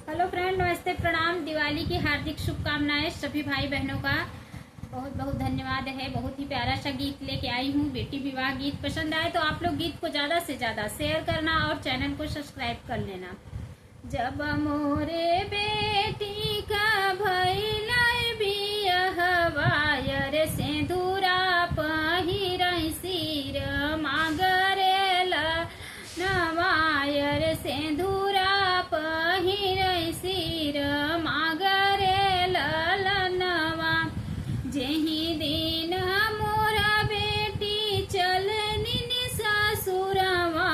Hello friend, नमस्ते, प्रणाम। दिवाली की हार्दिक शुभकामनाएं सभी भाई बहनों का बहुत बहुत धन्यवाद है। बहुत ही प्यारा सा गीत लेके आई हूँ, बेटी विवाह गीत। पसंद आए तो आप लोग गीत को ज्यादा से ज्यादा शेयर करना और चैनल को सब्सक्राइब कर लेना। जब मोरे बेटी का भइलै बियहवा रे सिंदूरा पहिरै सिर मागरेला नवायर सिंदूरा पहिरै सिर मागरेला लनवा। जेहि दिन मोरा बेटी चलनी ससुरवा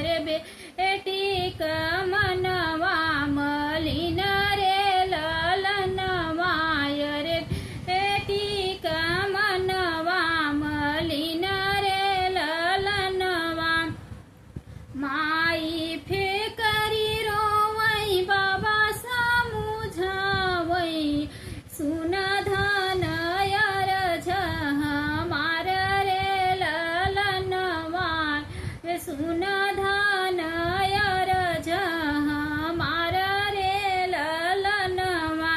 रे बेटी का मनवा मलिन रे ललनवा रे बेटी का मनवा मलिन रे ललनवा। माई फेकरी रोवै बाबा समुझावै सुन धन अरझ हमार रे ललनवा रे सुन धन अरझ हमार रे ललनवा।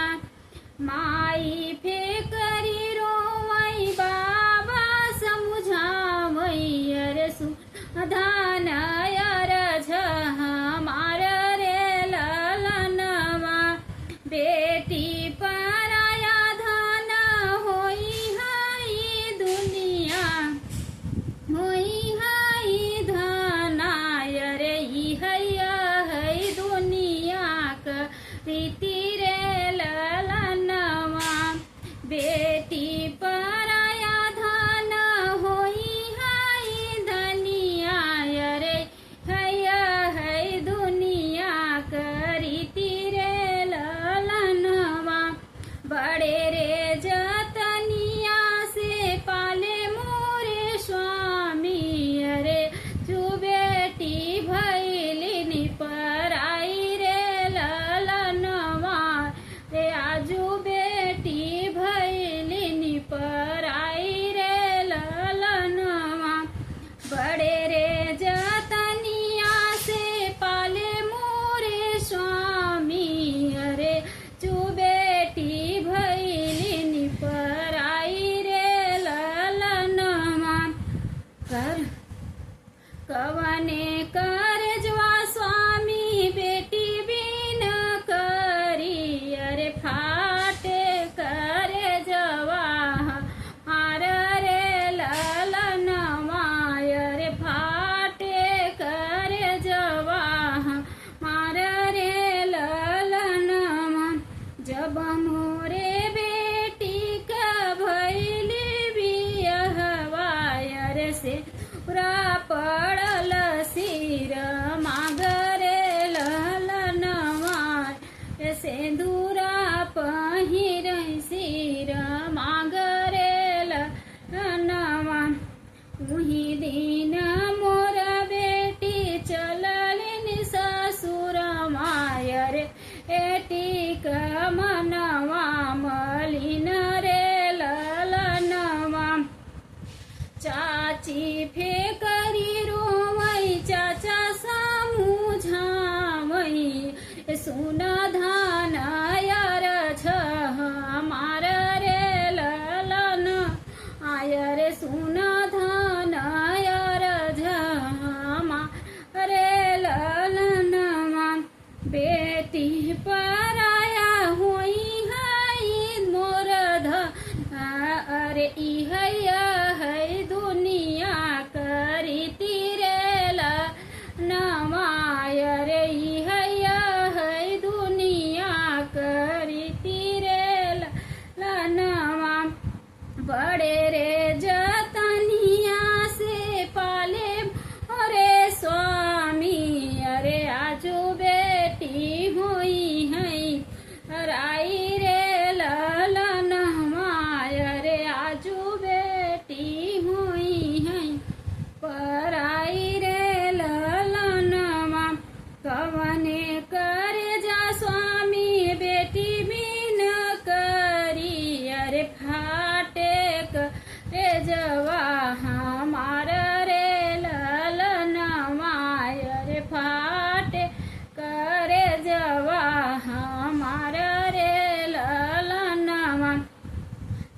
माई फेकरी रोवै बाबा समुझावै रे सुन धन अरझ हमार रे ललनवा। बेटी पराया धन होई है दुनिया होई है धना रे है दुनिया का रीति रे ललनवा। बेटी पराया धन होई है धनिया रे है दुनिया का रीति रे ललनवा। बड़े रे जतनिया से पाले मोरे स्वामी रे जो बेटी भैलिनी पराई रे ललनवा रे आजू बेटी भैलिनी पराई रे ललनवा। बड़े रे जतनिया से पाले मोरे स्वामी रे जो बेटी भैलिनी पराई रे ललनवा। कर कवने करजवा स्वामी बेटी बिन करी अरे फाटे करे जवा हार रे ललनवा रे फाटे करे जवा हार रे ललनवा। जब मोरे बेटी का भइली बियहवा रे से पूरा पड़ल सिर मागरे ललनवा रे सिंदूरा पहिरै सिर मागरे ललनवा। उही दिन मोर बेटी चललिन ससुरवा रे बेटी का मनवा मलिन रे ललनवा। चाची फेकरी रोवै चाचा समुझावै सुन धन अरझ हमार रे ललन आय रे सुन धन अरझ हमार रे ललनवा। बेटी पराया होई है मोर धन अरे है दुनिया करीति रे ललनवा रे है दुनिया करीति रे ललनवा। बड़े रे जतनिया से पाले अरे स्वामी अरे आजू बेटी होई है राई रे ललनवा रे आजू बेटी हमारा रे ललनवा।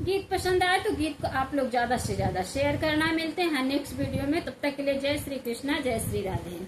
गीत पसंद आए तो गीत को आप लोग ज्यादा से ज्यादा शेयर करना। मिलते हैं नेक्स्ट वीडियो में, तब तक के लिए जय श्री कृष्णा, जय श्री राधे।